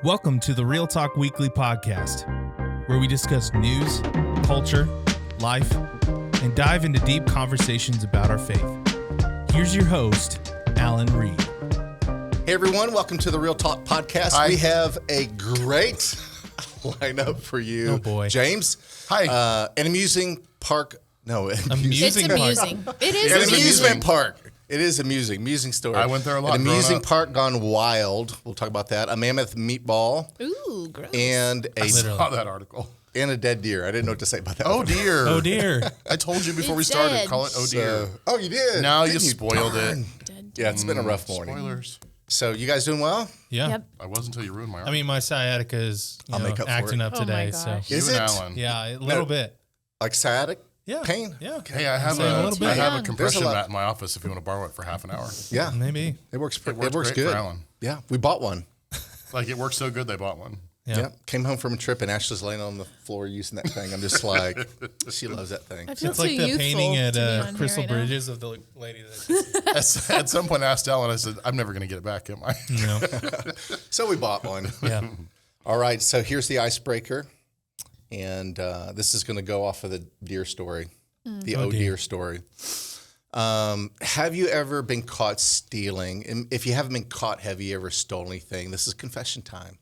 Welcome to the Real Talk Weekly podcast, where we discuss news, culture, life, and dive into deep conversations about our faith. Here's your host, Alan Reed. Hey everyone, welcome to the Real Talk podcast. Hi. We have a great lineup for you. Oh boy. James. Hi. An amusing park. No, It's Amusing park. amusing. It is an amusing. amusement park. It is amusing story. I went there a lot An growing amusing up. park gone wild. We'll talk about that. A mammoth meatball Ooh, gross. and I a saw that article. dead deer. I didn't know what to say about that. Oh one. dear. Oh dear. I told you before we It's started. dead. Call it oh dear. Oh, you did. Now you Didn't spoiled it. Darn. Dead. Yeah, it's been a rough morning. Spoilers. So you guys doing well? Yeah. Yep. I was until you ruined my. I mean, my sciatica is I'll make up for acting it. up Oh my today. So gosh. you Is and it? Alan. yeah, a little bit. Like sciatic Yeah. pain? Yeah. Hey, I have Say a little bit. I have Young. a compression There's a lot- mat in my office if you want to borrow it for half an hour. Yeah. Maybe. It works. It works great good. for Alan. Yeah, we bought one. Like it works so good they bought one. Yeah. Yep. Came home from a trip and Ashley's laying on the floor using that thing. I'm just like, she loves that thing. I feel It's so like the youthful painting at to be on here Crystal right now. Bridges of the lady that At some point, I asked Alan. I said, "I'm never going to get it back, am I?" So we bought one. Yeah. All right. So here's the icebreaker. And this is going to go off of the deer story, the Oh, dear. deer story. Have you ever been caught stealing? And if you haven't been caught, have you ever stolen anything? This is confession time.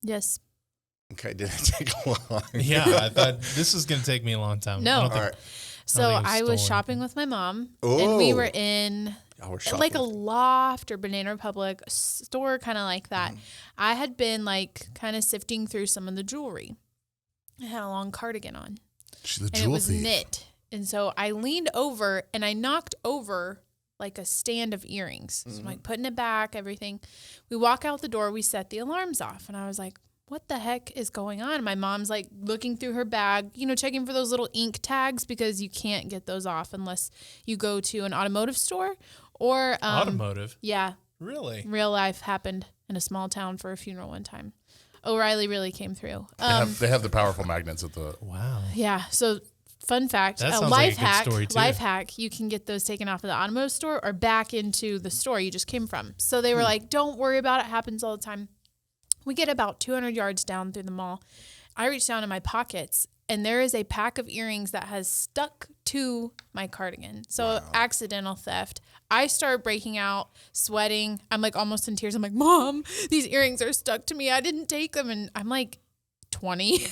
Yes. Okay. Did it take long? Yeah. I thought this was going to take me a long time. No. I don't All think, right. So think it was I was stolen. shopping with my mom, and we Oh. were in Y'all were like a shopping. loft or Banana Republic store, kind of like that. I had been like kind of sifting through some of the jewelry. I had a long cardigan on, She's a and it jewel was thief. knit. And so I leaned over and I knocked over like a stand of earrings. So I'm like putting it back, everything. We walk out the door, we set the alarms off. And I was like, what the heck is going on? My mom's like looking through her bag, checking for those little ink tags because you can't get those off unless you go to an automotive store or automotive. Yeah, Really? real life happened in a small town for a funeral one time. O'Reilly really came through. They have the powerful magnets at the. Wow. Yeah. So, fun fact: That a sounds life like a good hack. story, too. Life hack: you can get those taken off of the automotive store or back into the store you just came from. So they were like, "Don't worry about it. It happens all the time." We get about 200 yards down through the mall. I reach down in my pockets, and there is a pack of earrings that has stuck to my cardigan. So accidental theft. I start breaking out, sweating. I'm like almost in tears. I'm like, "Mom, these earrings are stuck to me. I didn't take them." And I'm like 20.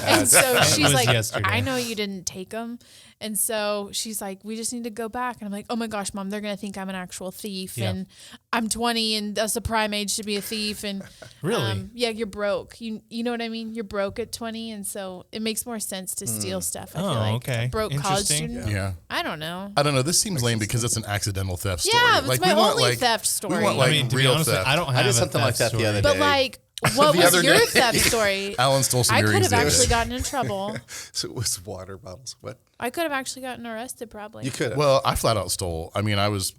And so she's was like, yesterday. I know you didn't take them. And so she's like, we just need to go back. And I'm like, oh my gosh, Mom, they're going to think I'm an actual thief. Yeah. And I'm 20 and that's the prime age to be a thief. And Really? yeah, you're broke. You know what I mean? You're broke at 20. And so it makes more sense to steal stuff. I feel Oh, like okay. a broke college Interesting. student. Yeah. I don't know. I don't know. This seems lame because it's an accidental theft story. Yeah, it's my we want, only theft story. We want I like mean, to be real honest, theft. I don't have I did a something like theft that the other story. day. But like, what The was other your day- theft story? Alan stole some I could earrings have the other actually day. gotten in trouble. So it was water bottles. What? I could have actually gotten arrested probably. You could have. Well, I flat out stole. I mean, it was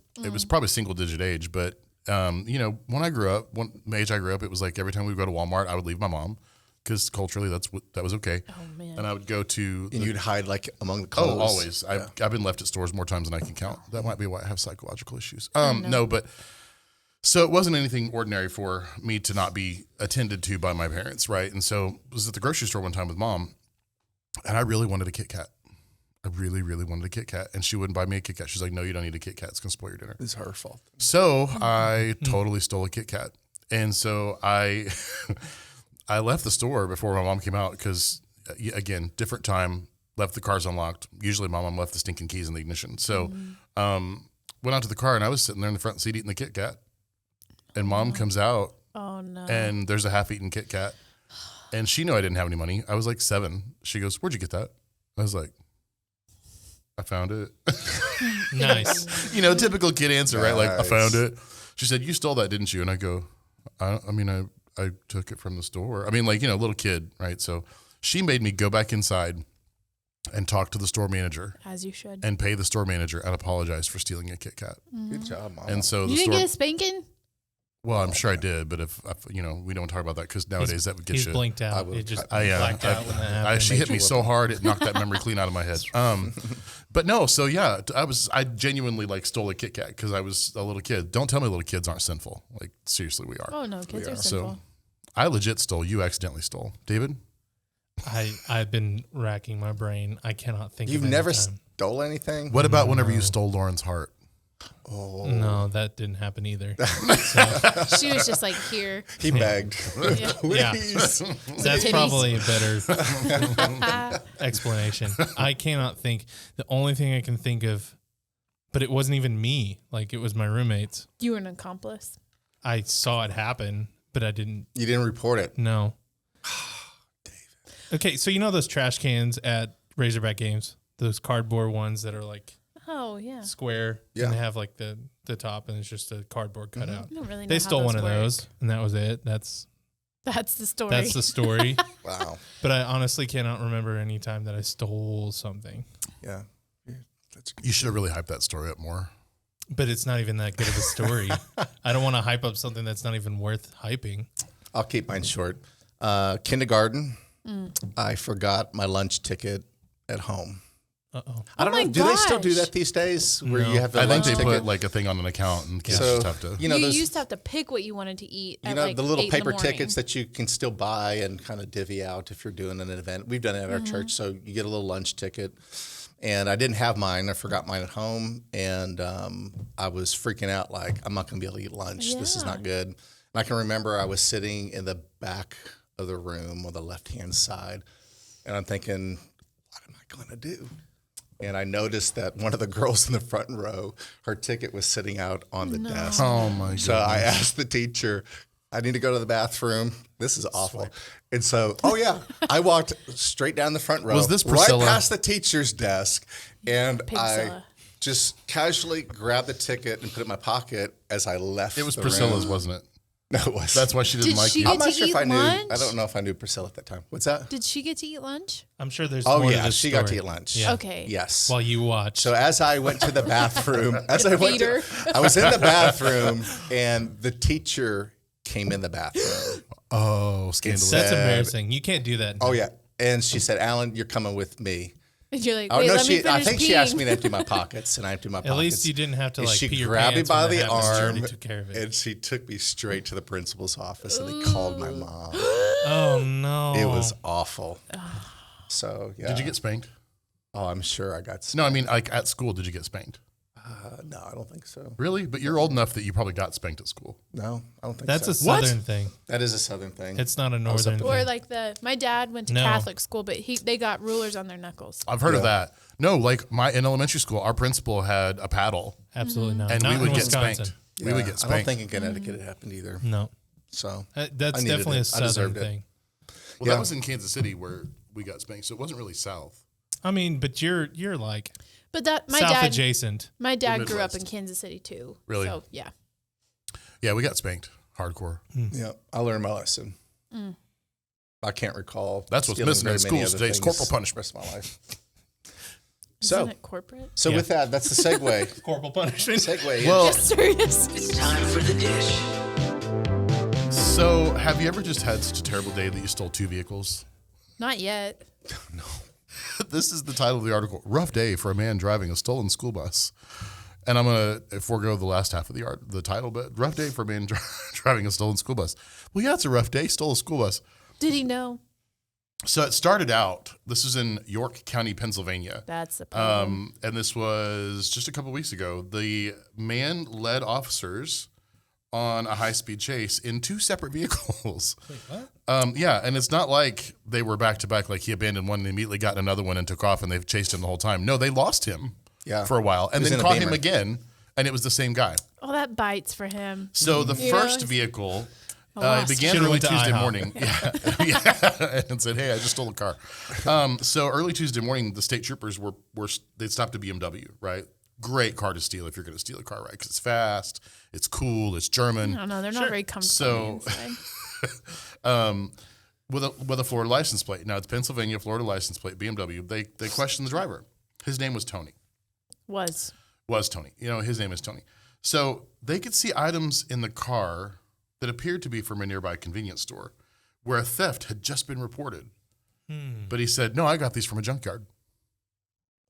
probably single digit age, but when I grew up, the age I grew up, it was like every time we would go to Walmart, I would leave my mom because culturally that was okay. Oh, man. And I would go to. And you'd hide like among the clothes. Oh, always. I've been left at stores more times than I can count. That might be why I have psychological issues. No, but so it wasn't anything ordinary for me to not be attended to by my parents, right? And so I was at the grocery store one time with Mom, and I really wanted a Kit Kat. I really, really wanted a Kit Kat, and she wouldn't buy me a Kit Kat. She's like, "No, you don't need a Kit Kat. It's gonna spoil your dinner." It's her fault. So I totally stole a Kit Kat, and so I left the store before my mom came out because, again, different time. Left the cars unlocked. Usually, my mom left the stinking keys in the ignition. So went out to the car, and I was sitting there in the front seat eating the Kit Kat, and Mom comes out, Oh, no. and there's a half-eaten Kit Kat, and she knew I didn't have any money. I was like 7. She goes, "Where'd you get that?" I was like, "I found it." Nice. Typical kid answer, right? Like, "I Nice. found it." She said, "You stole that, didn't you?" And I go, I took it from the store. I mean, like, little kid, right? So she made me go back inside and talk to the store manager As you should. and pay the store manager and apologize for stealing a Kit Kat. Good job, Mom. And so the You didn't store, get a spanking? well, I'm sure I did, but if we don't talk about that because nowadays that would get He's you. blinked out. I will- It just I blacked out when that happened. she hit me so hard it knocked that memory clean out of my head. But no, so yeah, I genuinely like stole a Kit Kat because I was a little kid. Don't tell me little kids aren't sinful. Like seriously, we are. Oh, no. Kids are So simple. I legit stole. You accidentally stole. David? I've been racking my brain. I cannot think You've of any never time. stole anything? What about whenever you stole Lauren's heart? Oh. No, that didn't happen either. She was just like, here. He begged. Yeah. Please. That's Titties. probably a better explanation. I cannot think. The only thing I can think of, but it wasn't even me. Like, it was my roommates. You were an accomplice. I saw it happen, but I didn't. You didn't report it. No. Okay, so you know those trash cans at Razorback games? Those cardboard ones that are like Oh, yeah. square, Yeah. and they have like the top, and it's just a cardboard cutout. I don't really know They how stole one of work. those, and that was it. That's That's the story. the story. Wow. But I honestly cannot remember any time that I stole something. Yeah. That's You should have really hyped that story up more. But it's not even that good of a story. I don't want to hype up something that's not even worth hyping. I'll keep mine short. Kindergarten, I forgot my lunch ticket at home. Uh-oh. I don't my know. Do they still do gosh. that these days where No. you have the I think lunch they ticket? put like a thing on an account and kids So, just have to. you know, you those, used to have to pick what you wanted to eat. you at know, like the little 8 in paper the morning. tickets that you can still buy and kind of divvy out if you're doing an event. We've done it at our church. So you get a little lunch ticket. And I didn't have mine. I forgot mine at home. And I was freaking out like, I'm not going to be able to eat lunch. This is Yeah. not good. And I can remember I was sitting in the back of the room on the left-hand side. And I'm thinking, what am I going to do? And I noticed that one of the girls in the front row, her ticket was sitting out on the desk. Oh my god! So I asked the teacher, I need to go to the bathroom. This is awful. And so, I walked straight down the front row. Was this Priscilla? Right past the teacher's desk. And I Priscilla. just casually grabbed the ticket and put it in my pocket as I left. It was the Priscilla's, room. wasn't it? No, it was. That's why she didn't Did like she you. get I'm not to sure if eat I knew. lunch? I don't know if I knew Priscilla at that time. What's that? Did she get to eat lunch? I'm sure there's Oh, more to yeah. this She story. got to eat lunch. Yeah. Okay. Yes. While you watch. So as I went to the bathroom, I was in the bathroom, and the teacher came in the bathroom. Oh, scandalous! That's said- embarrassing. You can't do that. Oh yeah, and she said, "Alan, you're coming with me." And you're like, Oh wait, no, let me finish I think she asked peeing. me to empty my pockets, and I emptied my pockets. At least you didn't have to And like she pee your grabbed me pants by when the Happiness arm, Journey took care of it. and she took me straight to the principal's office, and they called my mom. Oh no! It was awful. So yeah. Did you get spanked? Oh, I'm sure I got. No, I mean like at school. Did you get spanked? No, I don't think so. Really? But you're old enough that you probably got spanked at school. No, I don't think That's so. a southern thing. That is a southern thing. It's not a northern Or thing. like my dad went to No. Catholic school, but they got rulers on their knuckles. I've heard of that. No, like in elementary school, our principal had a paddle, Absolutely not. and Not we in would get Wisconsin. spanked. We would get I don't spanked. think in Connecticut it happened either. No, So that's I needed definitely it. a I southern deserved it. thing. Well, Yeah. that was in Kansas City where we got spanked, so it wasn't really south. I mean, but you're like But that my south dad adjacent. my dad grew up Midwest. in Kansas City too. Really? So yeah. Yeah, we got spanked hardcore. yeah, I learned my lesson. I can't recall. That's what's stealing missing very in many schools other today is things corporal punishment. the rest of my life. Isn't So, it corporate? so Yeah. with that, that's the segue. Corporal punishment. Segue. Well, Serious. It's time for the dish. so have you ever just had such a terrible day that you stole 2 vehicles? Not yet. This is the title of the article: "Rough day for a man driving a stolen school bus." And I'm gonna forego the last half of the title, but rough day for a man driving a stolen school bus. Well, yeah, it's a rough day. Stole a school bus. Did he know? So it started out. This was in York County, Pennsylvania. That's the problem. And this was just a couple weeks ago. The man led officers on a high-speed chase in 2 separate vehicles. Wait, what? Yeah, and it's not like they were back-to-back, like he abandoned one and immediately got in another one and took off, and they've chased him the whole time. No, they lost him for a while, and was then in a caught him Beamer. again, and it was the same guy. Oh, that bites for him. So the Yeah. first vehicle lost. it began Should've early went to Tuesday IHOP. morning. Yeah, and said, "Hey, I just stole a car." So early Tuesday morning, the state troopers they stopped a BMW. Right, great car to steal if you're going to steal a car, right? Because it's fast, it's cool, it's German. I don't know. They're not very comfortable So- inside. With a Florida license plate. Now it's Pennsylvania, Florida license plate, BMW. They questioned the driver. His name was Tony. Was Tony. His name is Tony. So they could see items in the car that appeared to be from a nearby convenience store where a theft had just been reported. But he said, "No, I got these from a junkyard."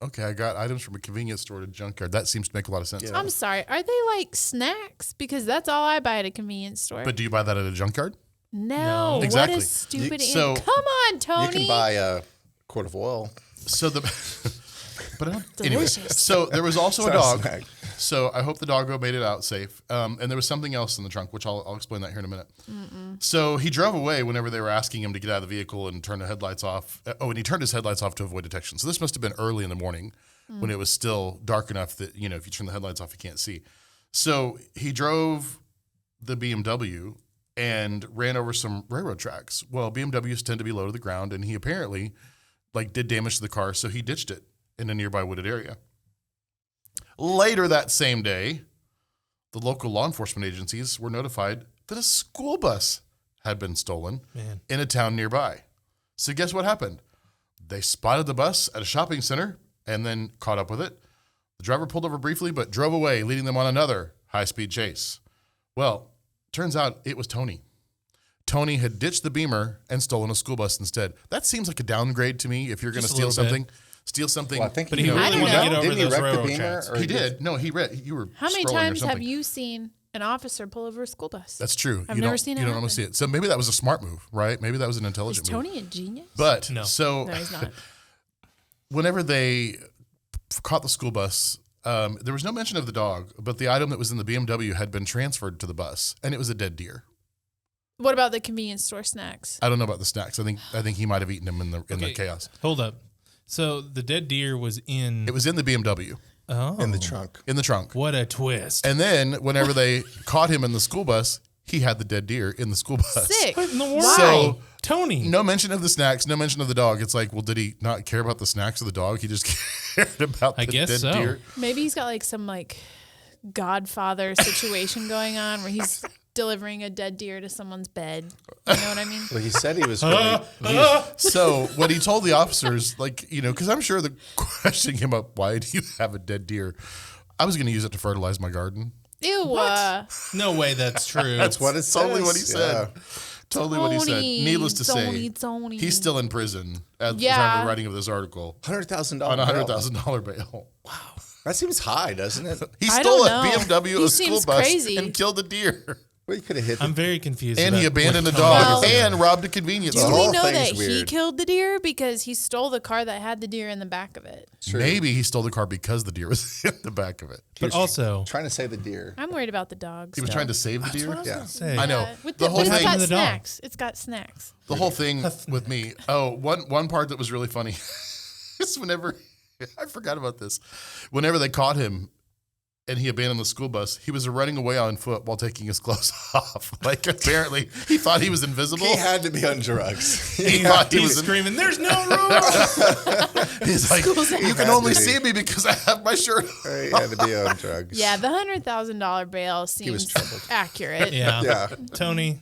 Okay, I got items from a convenience store to a junkyard. That seems to make a lot of sense. Yeah. I'm sorry. Are they like snacks? Because that's all I buy at a convenience store. But do you buy that at a junkyard? No. Exactly. What a stupid So- Come on, Tony. You can buy a quart of oil. So but anyway, Delicious. so there was also a It's not a dog. snack. So I hope the doggo made it out safe. And there was something else in the trunk, which I'll explain that here in a minute. So he drove away whenever they were asking him to get out of the vehicle and turn the headlights off. And he turned his headlights off to avoid detection. So this must have been early in the morning when it was still dark enough that, if you turn the headlights off, you can't see. So he drove the BMW and ran over some railroad tracks. Well, BMWs tend to be low to the ground, and he apparently did damage to the car, so he ditched it in a nearby wooded area. Later that same day, the local law enforcement agencies were notified that a school bus had been stolen in a town nearby. So guess what happened? They spotted the bus at a shopping center and then caught up with it. The driver pulled over briefly, but drove away, leading them on another high-speed chase. Well, turns out it was Tony. Tony had ditched the Beamer and stolen a school bus instead. That seems like a downgrade to me if you're going to Just a steal little bit. something. Steal something. Well, I think But he he really really wanted to get over Didn't he those wreck the railroad Beamer? tracks. Or He did. No, you were How many scrolling or times have something. you seen an officer pull over a school bus? That's true. I've you never don't, seen it You don't normally happen. see it. So maybe that was a smart move, right? Maybe that was an Is intelligent move. Tony a genius? But No. so No, he's not. whenever they caught the school bus, there was no mention of the dog, but the item that was in the BMW had been transferred to the bus, and it was a dead deer. What about the convenience store snacks? I don't know about the snacks. I think he might have eaten them in the Okay. chaos. Hold up. So the dead deer was in. It was in the BMW, in the trunk. in the trunk. What a twist. And then whenever they caught him in the school bus, he had the dead deer in the school bus. Sick. What in the world? So Tony. no mention of the snacks, no mention of the dog. It's like, well, did he not care about the snacks of the dog? He just cared about the I guess dead so. deer. Maybe he's got some Godfather situation going on where he's delivering a dead deer to someone's bed. You know what I mean? Well, he said he was really, So when he told the officers, because I'm sure they're questioning him about why do you have a dead deer? I was going to use it to fertilize my garden. Ew. No way that's true. That's what it says. Totally what he said. Totally what he said. Tony, Needless to Tony, say, Tony. he's still in prison at the Yeah. time of the writing of this article $100,000 on a bill. $100,000 bail. That seems high, doesn't it? He I stole don't a know. BMW, He a school seems bus, crazy. and killed a deer. Well, you could have hit I'm the very confused. And he about abandoned a what dog Tony- and robbed a convenience Do The store. we whole know thing's that he weird. killed the deer because he stole the car that had the deer in the back of it? True. Maybe he stole the car because the deer was in the back of it. But also, Trying to save the deer. I'm worried about the dogs. He was trying to save the deer. Yeah. say, I know. With The whole but thing. it's got to the dog? snacks. It's got snacks. The whole thing with me. Oh, one part that was really funny is whenever I forgot about this. Whenever they caught him and he abandoned the school bus, he was running away on foot while taking his clothes off. Apparently he thought he was invisible. He had to be on drugs. He thought he he's was. screaming, "There's no room!" He's like, School's you had can to only be. see me because I have my shirt on." He had to be on drugs. Yeah, the $100,000 bail was seems troubled. accurate. Yeah. Yeah. Tony,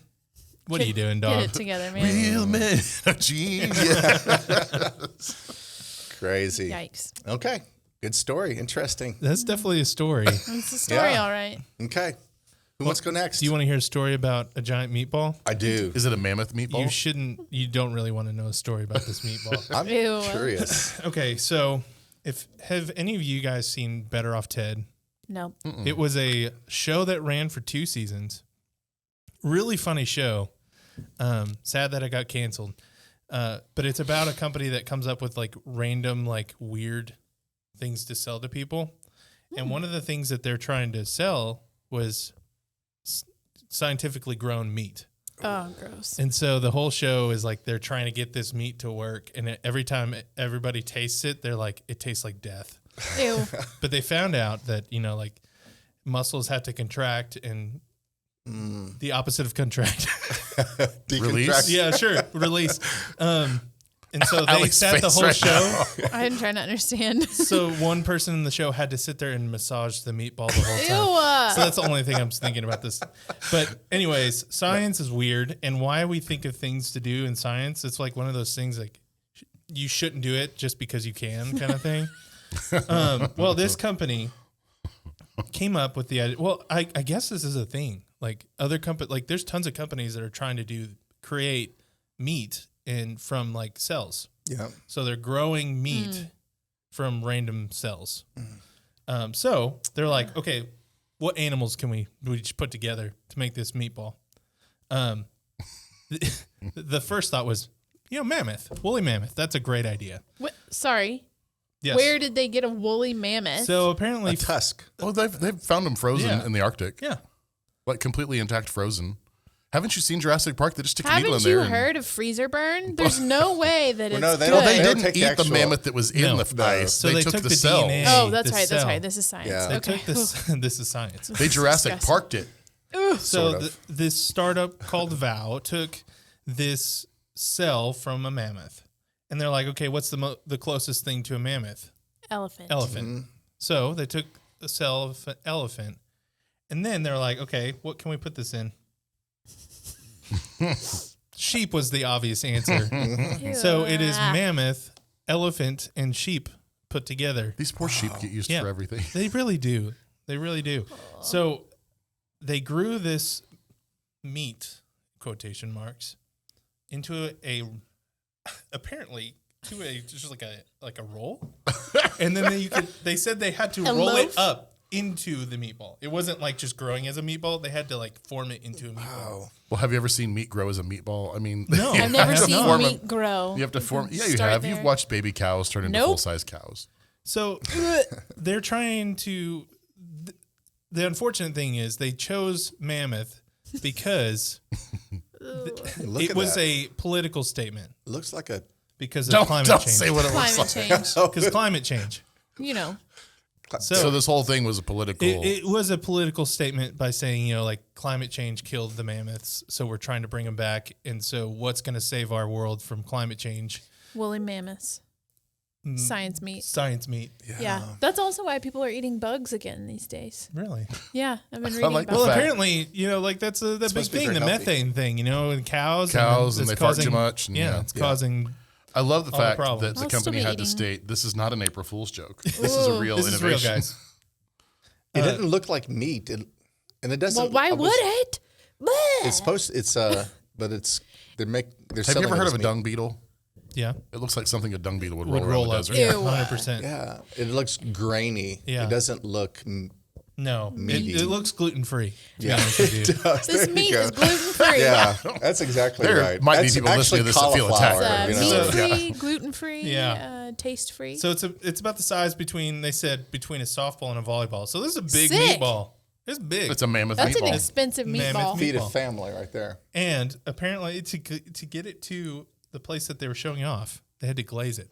what are you doing, Get dog? it together, man. Real men of genius. Crazy. Yikes. Okay. Good story. Interesting. That's definitely a story. It's a story, Yeah. all right. Okay. Who wants to go next? Do you want to hear a story about a giant meatball? I do. Is it a mammoth meatball? You don't really want to know a story about this meatball. I'm Ew. curious. Okay, so have any of you guys seen Better Off Ted? No. It was a show that ran for 2 seasons. Really funny show. Sad that it got canceled. But it's about a company that comes up with random weird things to sell to people. And one of the things that they're trying to sell was scientifically grown meat. Oh, gross. And so the whole show is they're trying to get this meat to work. And every time everybody tastes it, they're like, it tastes like death. Ew. But they found out that, muscles have to contract and the opposite of contract. Release? Yeah, sure. Release. And so they Alex sat the face whole right show. I'm trying to understand. So one person in the show had to sit there and massage the meatball the whole time. Ew. So that's the only thing I'm thinking about this. But anyways, science is weird. And why we think of things to do in science, it's one of those things you shouldn't do it just because you can kind of thing. Well, this company came up with the idea. Well, I guess this is a thing. Other company, there's tons of companies that are trying to create meat from cells. Yeah. So they're growing meat from random cells. So they're like, okay, what animals can we just put together to make this meatball? the first thought was, mammoth, woolly mammoth. That's a great idea. What? Sorry. Yes. Where did they get a woolly mammoth? So apparently, A tusk. Oh, they've found them frozen Yeah. in the Arctic. yeah. Like completely intact, frozen. Haven't you seen Jurassic Park? They just stick a needle in Haven't there. you and- heard of freezer burn? There's no way that it's no, they good. don't- Well, they They'll didn't take the eat the actual- mammoth that was in No. the ice. So they took the the cell. DNA. Oh, that's the right. That's cell. right. This is science. Yeah. They Okay. took this. This is science. They Jurassic Disgusting. Parked it. So Sort of. this startup called Vow took this cell from a mammoth, and they're like, okay, what's the closest thing to a mammoth? Elephant. Elephant. So they took a cell of an elephant, and then they're like, okay, what can we put this in? Sheep was the obvious answer. So it is mammoth, elephant, and sheep put together. These poor sheep get used Yeah. for everything. They really do. They really do. So they grew this meat, quotation marks, into apparently to a just like a roll, and then they said they had to A roll loaf? it up into the meatball. It wasn't like just growing as a meatball. They had to like form it into a meatball. Oh, Well, have you ever seen meat grow as a meatball? I mean, No. I've never I have seen not. meat grow. you have to form. Yeah, you Start have. there. You've watched baby cows turn into Nope. full-size cows. So they're trying to. The unfortunate thing is they chose mammoth because look it at was that. a political statement Looks like a because of Don't climate change. say what it looks Climate like. change. Because climate change. You know. So this whole thing was a political. It was a political statement by saying, like climate change killed the mammoths, so we're trying to bring them back. And so what's going to save our world from climate change? Woolly mammoths. Science meat. Science meat. Yeah. That's also why people are eating bugs again these days. Really? Yeah. I've been reading like the about Well, fact- apparently, like that's the big supposed to be thing, the very healthy. methane thing, in cows. Cows, and it's they fart too causing- much, and yeah, yeah. it's causing. I love the all the fact that problems. the I'll still company be had to eating. state this is not an April Fool's joke. This is a real This is innovation. real, guys. It didn't look like meat, and it doesn't. Well, why I was- would it? Bleh. It's supposed. It's but it's they're Have you selling ever it heard as of a meat. dung beetle? Yeah, It looks like something a dung beetle would would roll around roll the up. desert. Yeah, Ew. 100%. Yeah, it looks grainy. Yeah. It doesn't look. No, Meaty. it looks gluten free. Yeah, With you. This meat is gluten free. Yeah, that's exactly There right. might be That's people listening to actually this that feel attacked. cauliflower, It's you know? meat Yeah. free, gluten free, Yeah. taste free. So it's about the size between a softball and a volleyball. So this is a big Sick. meatball. It's big. It's a mammoth That's an meatball. expensive Mammoth meatball. Feed a meatball. family right there. And apparently, to get it to the place that they were showing off, they had to glaze it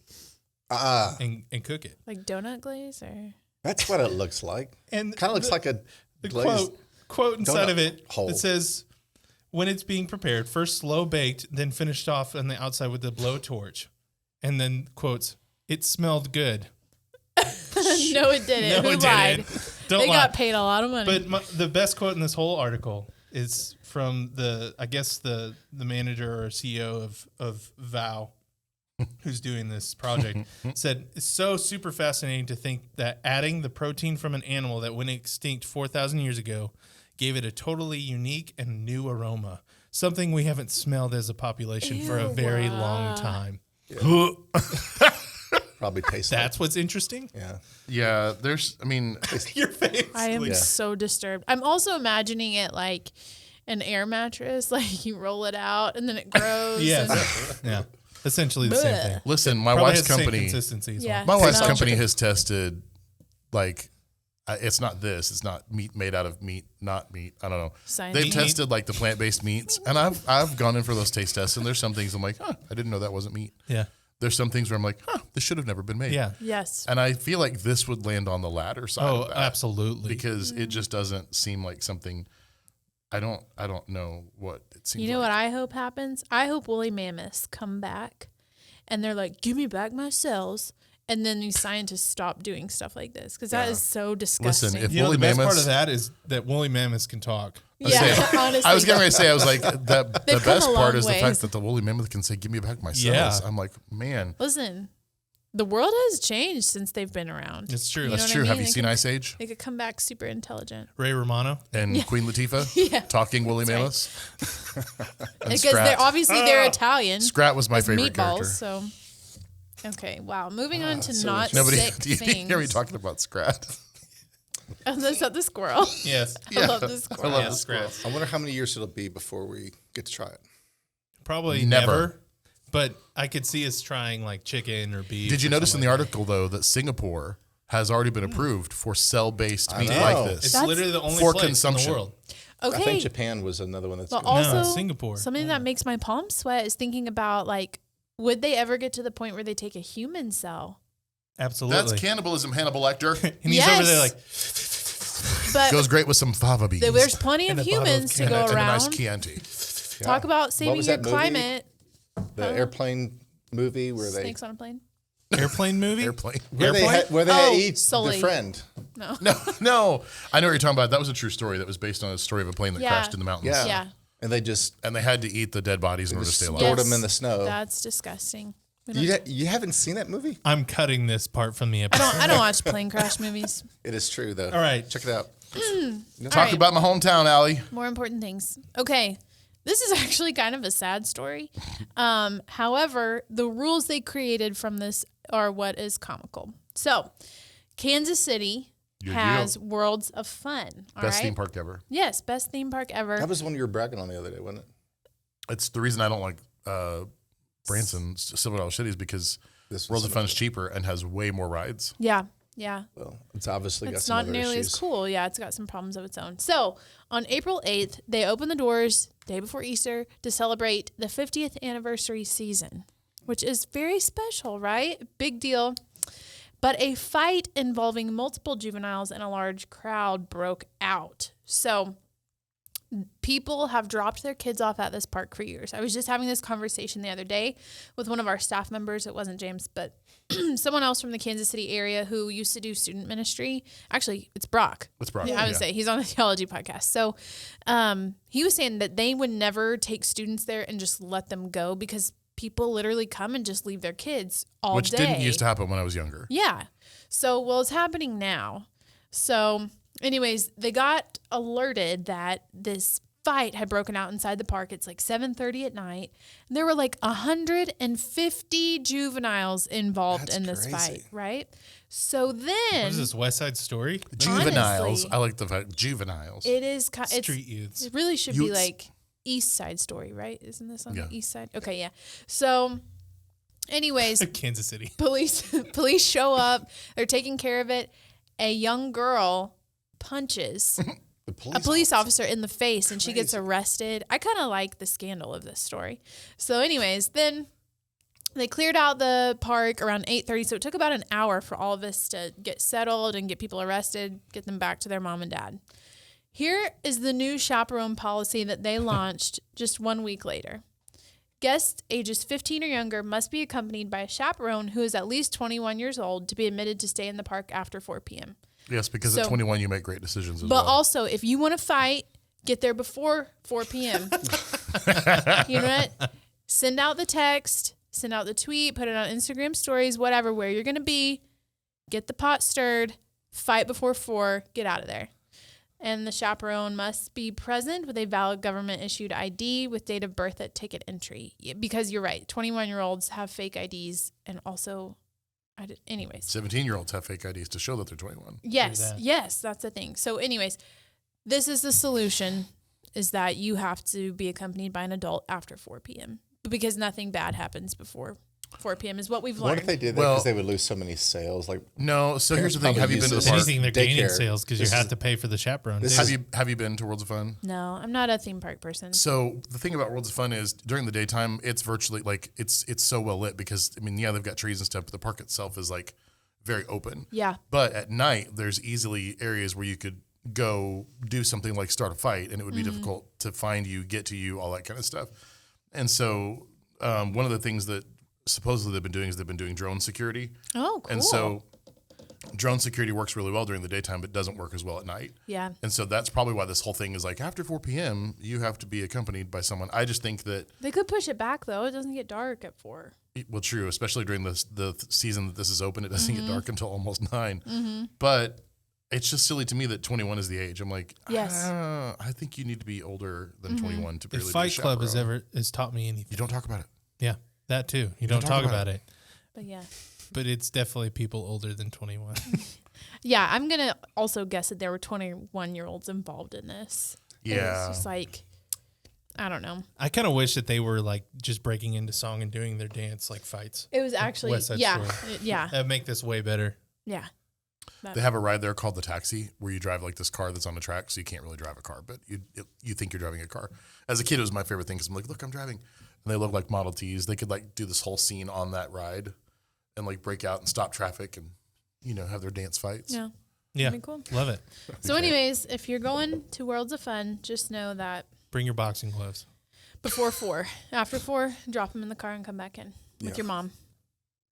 and cook it. Like donut glaze or That's what it looks like. And Kind of looks like a the glazed. quote inside donut of it hole. that says, "When it's being prepared, first slow baked, then finished off on the outside with a blowtorch," and then quotes, "It smelled good." no, it didn't. No, Who it lied? didn't. Don't They lie. got paid a lot of money. But the best quote in this whole article is from the manager or CEO of Vow, who's doing this project, said it's so super fascinating to think that adding the protein from an animal that went extinct 4,000 years ago gave it a totally unique and new aroma, something we haven't smelled as a population for a very long time. Probably tastes like. That's what's interesting. Yeah. Yeah, Your face. I am Yeah. so disturbed. I'm also imagining it like an air mattress. Like you roll it out and then it grows. Yes. Yeah. Essentially the same Bleh. thing. listen, my Probably wife's has the same company, consistency as Yeah. well. my wife's No. company has tested, like, it's not this. It's not meat made out of meat, not meat. I don't know. Science They've meat. tested like the plant-based meats, and I've gone in for those taste tests, and there's some things I'm like, I didn't know that wasn't meat. Yeah. There's some things where I'm like, this should have never been made. Yeah. Yes. And I feel like this would land on the latter side Oh, of that. absolutely. Because it just doesn't seem like something. I don't know what it seems. You know like. what I hope happens? I hope woolly mammoths come back and they're like, give me back my cells. And then these scientists stop doing stuff like this because that is so disgusting. if You know, woolly the best part mammoths- of that is that woolly mammoths can talk. yeah, honestly. I was getting ready to say, I was like, the They've come best a part long is the ways. fact that the woolly mammoth can say, give me back my cells. Yeah. I'm like, man, Listen, the world has changed since they've been around. It's true. You know that's what I true. Have mean? you They seen could- Ice Age? They could come back super intelligent Ray Romano. And Queen Latifah Yeah. talking woolly right. mammoths? And because Scrat. they're obviously they're Italian. Scrat was my It's favorite meatballs. character. So okay, wow. Moving on to so not Nobody, sick do you things. hear me talking about Scrat? Oh, that's not the squirrel. Yes. I love the squirrel. I love Yeah, the Scrat. Scrat. I wonder how many years it'll be before we get to try it. Probably never. But I could see us trying like chicken or beef. Did you notice in the like article, though, that Singapore has already been approved for cell-based meat know. like this? It's literally the only for place consumption. in the world. Okay. I think Japan was another one that's But good. also, Singapore. something that makes my palms sweat is thinking about like, would they ever get to the point where they take a human cell? Absolutely. That's cannibalism, Hannibal Lecter. And he's over there like, But Goes great with some fava beans. there's plenty of And a bottle of humans to and go a around. nice Chianti. Talk about What saving was your that movie? climate. The airplane movie where Snakes on a plane. airplane movie? Airplane. where they Airplane? eat Sully. the friend. No. I know what you're talking about. That was a true story that was based on a story of a plane that Yeah. crashed in the mountains. Yeah. Yeah. And they just And they had to eat the dead bodies in order to stay alive. stored them in the snow. That's disgusting. We don't- You haven't seen that movie? I'm cutting this part from the episode. I don't watch plane crash movies. It is true, though. All right. Check it out. Talk right. about my hometown, Allie. More important things. Okay. This is actually kind of a sad story. However, the rules they created from this are what is comical. So, Kansas City has Worlds of Fun. All Best right? theme park ever. Yes, best theme park ever. That was one you were bragging on the other day, wasn't it? It's the reason I don't like Branson Silver Dollar City is because This was Worlds of some Fun is cheaper and has way more rides. Yeah. Well, it's obviously got It's some not other nearly issues. as cool. Yeah, it's got some problems of its own. So on April 8th, they opened the doors day before Easter to celebrate the 50th anniversary season, which is very special, right? Big deal. But a fight involving multiple juveniles and a large crowd broke out. So people have dropped their kids off at this park for years. I was just having this conversation the other day with one of our staff members. It wasn't James, but someone else from the Kansas City area who used to do student ministry. Actually, it's Brock. It's Brock. Yeah, I would say he's on the theology podcast. So he was saying that they would never take students there and just let them go because people literally come and just leave their kids all Which day. didn't used to happen when I was younger. Yeah. So, well, it's happening now. So, anyways, they got alerted that this fight had broken out inside the park. It's like 7:30 at night. And there were like 150 juveniles involved That's in this crazy. fight, right? So What then is this, West Side Story? Juveniles. Honestly, I like the fact juveniles. it is Street youths. it really should be Youths. like East Side Story, right? Isn't this on Yeah. the East Side? Okay, yeah. So anyways, Kansas City. police show up. They're taking care of it. A young girl punches The a police officer in the face and she gets arrested. I kind of like the scandal of this story. So anyways, then they cleared out the park around 8:30. So it took about an hour for all of this to get settled and get people arrested, get them back to their mom and dad. Here is the new chaperone policy that they launched just 1 week later. Guests ages 15 or younger must be accompanied by a chaperone who is at least 21 years old to be admitted to stay in the park after 4 p.m. Yes, because at 21 you make great decisions as But well. also, if you want to fight, get there before 4 p.m. You know what? Send out the text, send out the tweet, put it on Instagram stories, whatever, where you're going to be. Get the pot stirred, fight before 4, get out of there. And the chaperone must be present with a valid government-issued ID with date of birth at ticket entry. Because you're right, 21-year-olds have fake IDs and also... anyways. 17-year-olds have fake IDs to show that they're 21. Yes, that's the thing. So anyways, this is the solution, is that you have to be accompanied by an adult after 4 p.m. because nothing bad happens before 4 p.m. is what we've What learned. if they did that Well- because they would lose so many sales? Like, No, so here's the thing. Probably Have you been to the uses park? Anything they're gaining Daycare. sales because you This have is- to pay for the chaperone. this Have is- you been to Worlds of Fun? No, I'm not a theme park person. So the thing about Worlds of Fun is during the daytime, it's virtually like it's so well lit because I mean, yeah, they've got trees and stuff, but the park itself is like very open. Yeah. But at night, there's easily areas where you could go do something like start a fight, and it would be difficult to find you, get to you, all that kind of stuff. And so one of the things that supposedly they've been doing is they've been doing drone security. Oh, cool. And so drone security works really well during the daytime, but doesn't work as well at night. Yeah. And so that's probably why this whole thing is like after 4 p.m., you have to be accompanied by someone. I just think that, They could push it back, though. It doesn't get dark at 4. well, true, especially during the season that this is open, it doesn't get dark until almost 9. But it's just silly to me that 21 is the age. I'm like, Yes. I think you need to be older than 21 to If really be a Fight Club chaperone. has taught me anything. You don't talk about it. Yeah, that too. You don't talk about it. But yeah. But it's definitely people older than 21. Yeah, I'm going to also guess that there were 21-year-olds involved in this. Yeah. It's just like, I don't know. I kind of wish that they were like just breaking into song and doing their dance like fights. It was actually, West Side yeah. Story. Yeah. That'd make this way better. Yeah. They have a ride there called the taxi, where you drive like this car that's on the track, so you can't really drive a car, but you think you're driving a car. As a kid, it was my favorite thing because I'm like, look, I'm driving, and they look like Model Ts. They could like do this whole scene on that ride, and like break out and stop traffic, and have their dance fights. Yeah. Yeah, That'd be cool. Love it. So, anyways, if you're going to Worlds of Fun, just know that Bring your boxing gloves. before 4, after 4, drop them in the car and come back in with your mom.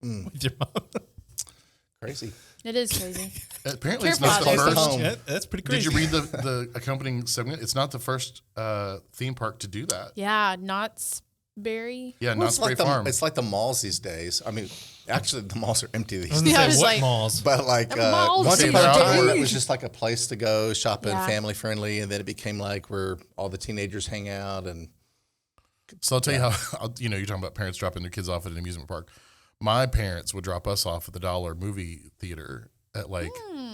With your mom. Crazy. It is crazy. Apparently, it's Careful not the out there. first. Home. Yeah, that's pretty crazy. Did you read the accompanying segment? It's not the first theme park to do that. Yeah, Knott's Berry. Yeah, Well, not it's Spray like Farm. it's like the malls these days. I mean, actually, the malls are empty I these was days. gonna Yeah, say, it's what like- malls? But like The malls once are upon a time, empty. it was just like a place to go shopping, Yeah. family friendly, and then it became like where all the teenagers hang out. And So I'll tell you how, you're talking about parents dropping their kids off at an amusement park. My parents would drop us off at the Dollar movie theater at like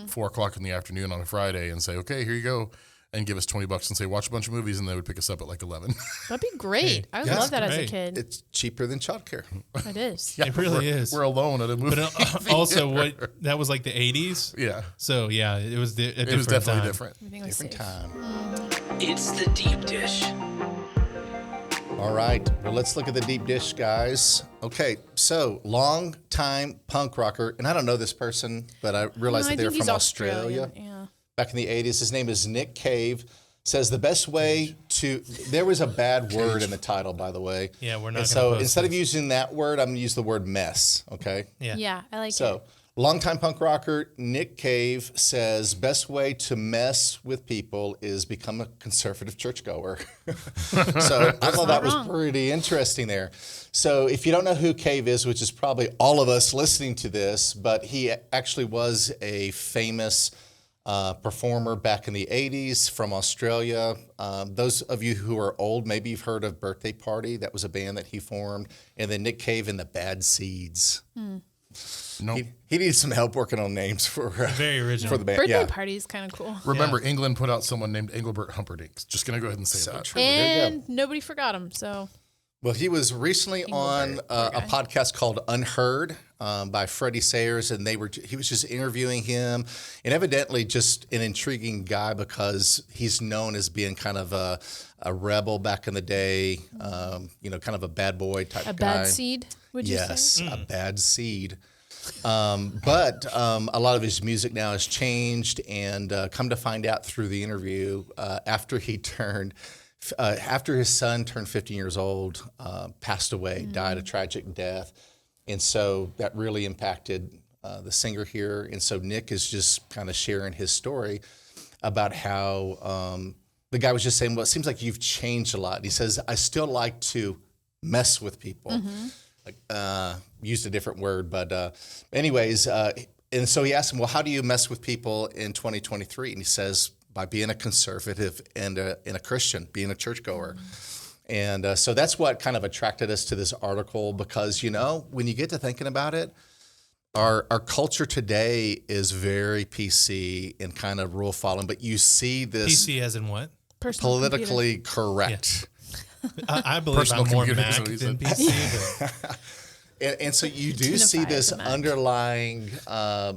4:00 in the afternoon on a Friday and say, okay, here you go. And give us $20 and say, watch a bunch of movies. And they would pick us up at like 11. That'd be great. Hey, I would that's love that as a great. kid. it's cheaper than childcare. It is. It really is. We're alone at a movie. But also, that was like the 80s. Yeah. So yeah, it was a different It was definitely time. different. Everything was Different safe. time. It's the deep dish. All right. Well, let's look at the deep dish, guys. Okay. So, long time punk rocker, and I don't know this person, but I realized No, I that they're think he's from Australia. Australian, yeah. Back in the 80s. His name is Nick Cave. Says the best way to. There was a bad word in the title, by the way. Yeah, we're not And gonna so post instead of this. using that word, I'm going to use the word mess. Okay. Yeah. Yeah, I like So, it. longtime punk rocker Nick Cave says best way to mess with people is become a conservative churchgoer. So I thought that was wrong. pretty interesting there. So if you don't know who Cave is, which is probably all of us listening to this, but he actually was a famous performer back in the 80s from Australia. Those of you who are old, maybe you've heard of Birthday Party. That was a band that he formed. And then Nick Cave and the Bad Seeds. No. He needs some help working on names for Very original. for the band. Birthday Yeah. party is kind of cool. Remember, England put out someone named Engelbert Humperdinck. Just going to go ahead and say So that. true. There you go. And nobody forgot him, so Well, he was recently on Engelbert, a poor guy. podcast called Unheard by Freddie Sayers, and he was just interviewing him, and evidently just an intriguing guy because he's known as being kind of a rebel back in the day, kind of a bad boy type a guy. bad seed, would you Yes, say? a bad seed. But a lot of his music now has changed, and come to find out through the interview, after his son turned 15 years old, passed away, died a tragic death, and so that really impacted the singer here. And so Nick is just kind of sharing his story about how the guy was just saying, well, it seems like you've changed a lot. And he says, I still like to mess with people. Used a different word, but anyways, and so he asked him, well, how do you mess with people in 2023? And he says, by being a conservative and a Christian, being a churchgoer. And so that's what kind of attracted us to this article because, when you get to thinking about it, our culture today is very PC and kind of rule following, but you see this PC as in what? Personal politically correct. I believe Personal I'm more computers, Mac what he than said. PC. But And so you do Identify see as this a Mac. underlying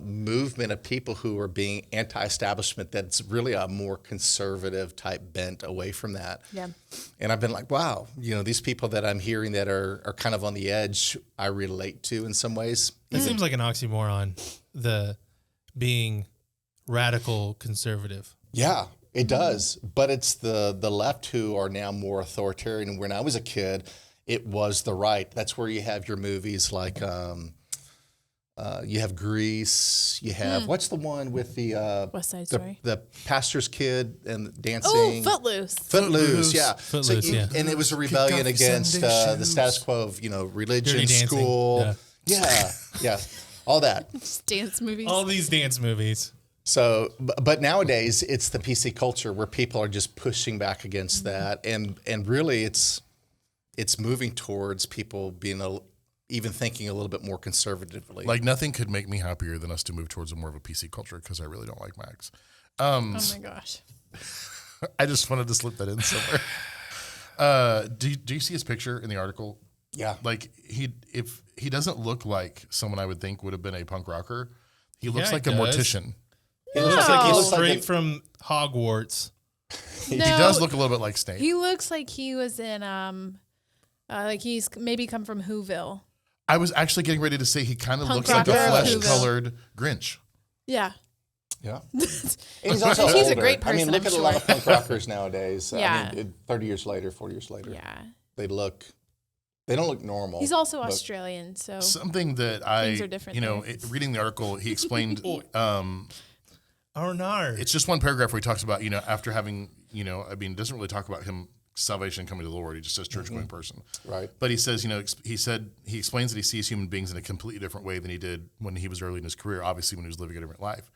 movement of people who are being anti-establishment that's really a more conservative type bent away from that. Yeah. And I've been like, wow, these people that I'm hearing that are kind of on the edge, I relate to in some ways. it seems like an oxymoron, the being radical conservative. Yeah, it does. But it's the left who are now more authoritarian. When I was a kid, it was the right. That's where you have your movies like you have Grease. You have what's the one with the West Side Story. the pastor's kid and Oh, dancing. Footloose. Footloose, yeah. Footloose, yeah. And it was a rebellion against the status quo of religion, Dirty Dancing, school. Yeah, all that. Dance movies. All these dance movies. So, but nowadays it's the PC culture where people are just pushing back against that, and really it's moving towards people being even thinking a little bit more conservatively. Like nothing could make me happier than us to move towards more of a PC culture because I really don't like Macs. Oh my gosh. I just wanted to slip that in somewhere. Do you see his picture in the article? Yeah. Like if he doesn't look like someone I would think would have been a punk rocker. He looks Yeah, like he a does. mortician. He No. looks Like he he's looks straight like from Hogwarts. He does look a little bit like Snape. He looks like he was in like he's maybe come from Whoville. I was actually getting ready to say he kind of Punk looks like a rocker of flesh-colored Grinch. Yeah. yeah. And he's also He's a older. great I mean, person, look I'm at a lot sure. of punk rockers nowadays. Yeah. I mean, 30 years later, 40 years later, Yeah. they don't look normal. He's also but- Australian, so Something that Things are different there. reading the article, he explained, Oh no. it's just one paragraph where he talks about, after having, it doesn't really talk about him, salvation coming to the Lord. He just says church-going person. Right. But he says, he explains that he sees human beings in a completely different way than he did when he was early in his career, obviously when he was living a different life.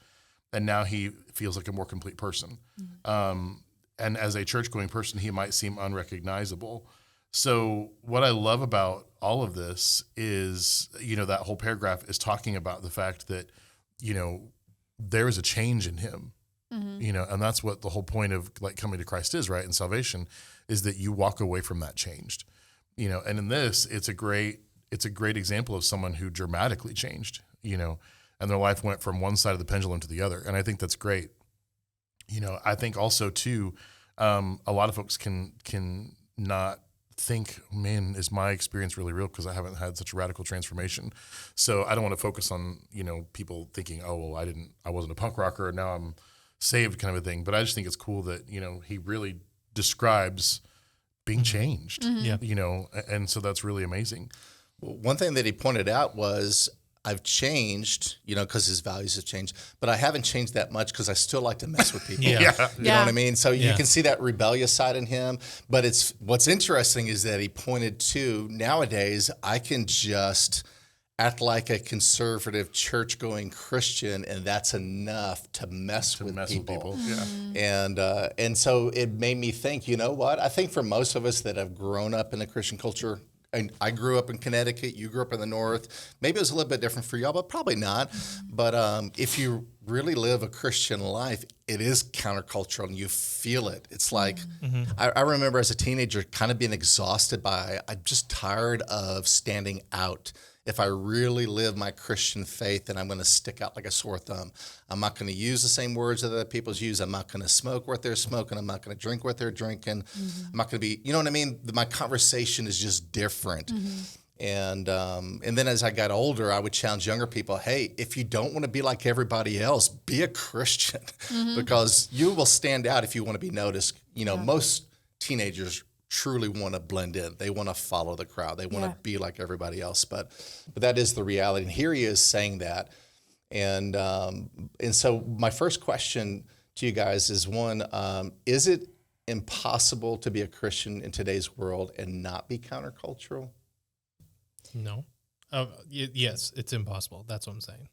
And now he feels like a more complete person. And as a church-going person, he might seem unrecognizable. So what I love about all of this is, that whole paragraph is talking about the fact that, there is a change in him, and that's what the whole point of like coming to Christ is, right? And salvation is that you walk away from that changed, and in this, it's a great example of someone who dramatically changed, and their life went from one side of the pendulum to the other. And I think that's great. I think also too, a lot of folks can not think, man, is my experience really real? Because I haven't had such a radical transformation. So I don't want to focus on, people thinking, oh, well, I wasn't a punk rocker and now I'm saved kind of a thing. But I just think it's cool that, he really describes being changed, Yeah. And so that's really amazing. Well, one thing that he pointed out was, I've changed, because his values have changed, but I haven't changed that much because I still like to mess with people. Yeah. You know what I mean? So you Yeah. can see that rebellious side in him. But what's interesting is that he pointed to, nowadays, I can just act like a conservative church-going Christian, and that's enough to mess with people. Yeah. And so it made me think, you know what? I think for most of us that have grown up in the Christian culture, and I grew up in Connecticut, you grew up in the North. Maybe it was a little bit different for y'all, but probably not. But if you really live a Christian life, it is countercultural and you feel it. It's like, I remember as a teenager kind of being exhausted by, I'm just tired of standing out. If I really live my Christian faith, then I'm going to stick out like a sore thumb. I'm not going to use the same words that other people use. I'm not going to smoke what they're smoking. I'm not going to drink what they're drinking. I'm not going to be, you know what I mean? My conversation is just different. And then as I got older, I would challenge younger people, hey, if you don't want to be like everybody else, be a Christian because you will stand out if you want to be noticed. Most teenagers truly want to blend in. They want to follow the crowd. They want to be like everybody else. But that is the reality. And here he is saying that. And so my first question to you guys is one, is it impossible to be a Christian in today's world and not be countercultural? No. Yes, it's impossible. That's what I'm saying.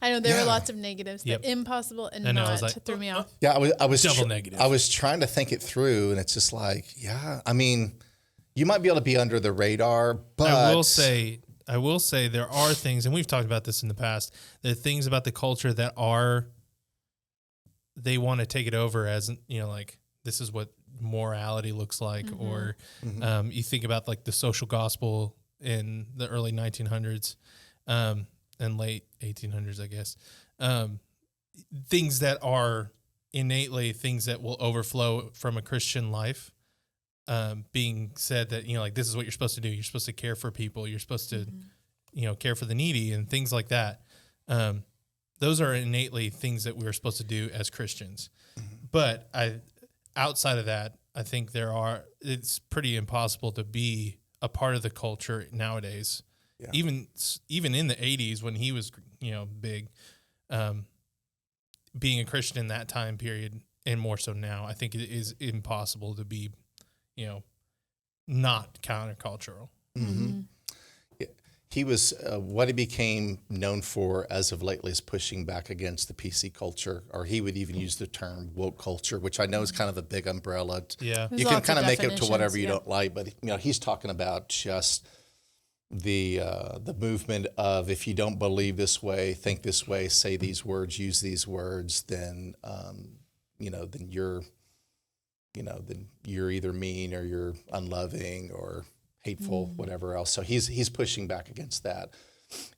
I know there were lots of negatives. Yep. That impossible and I know, I not was like, threw me off. Yeah, I was Double negative. I was trying to think it through, and it's just like, yeah. I mean, you might be able to be under the radar, but I will say there are things, and we've talked about this in the past. There are things about the culture that they want to take it over as, like this is what morality looks like, or you think about like the social gospel in the early 1900s and late 1800s, I guess. Things that are innately things that will overflow from a Christian life, being said that, like, this is what you're supposed to do. You're supposed to care for people. You're supposed to, care for the needy and things like that. Those are innately things that we're supposed to do as Christians. But outside of that, I think it's pretty impossible to be a part of the culture nowadays. Yeah. Even in the 80s when he was, big, being a Christian in that time period and more so now, I think it is impossible to be, not countercultural. Mm-hmm. Yeah. He was, what he became known for as of lately is pushing back against the PC culture, or he would even use the term woke culture, which I know is kind of a big umbrella. Yeah. You can kind of make it to whatever you don't like, but he's talking about just the movement of, if you don't believe this way, think this way, say these words, use these words, then then you're then you're either mean or you're unloving or hateful, whatever else. So he's pushing back against that.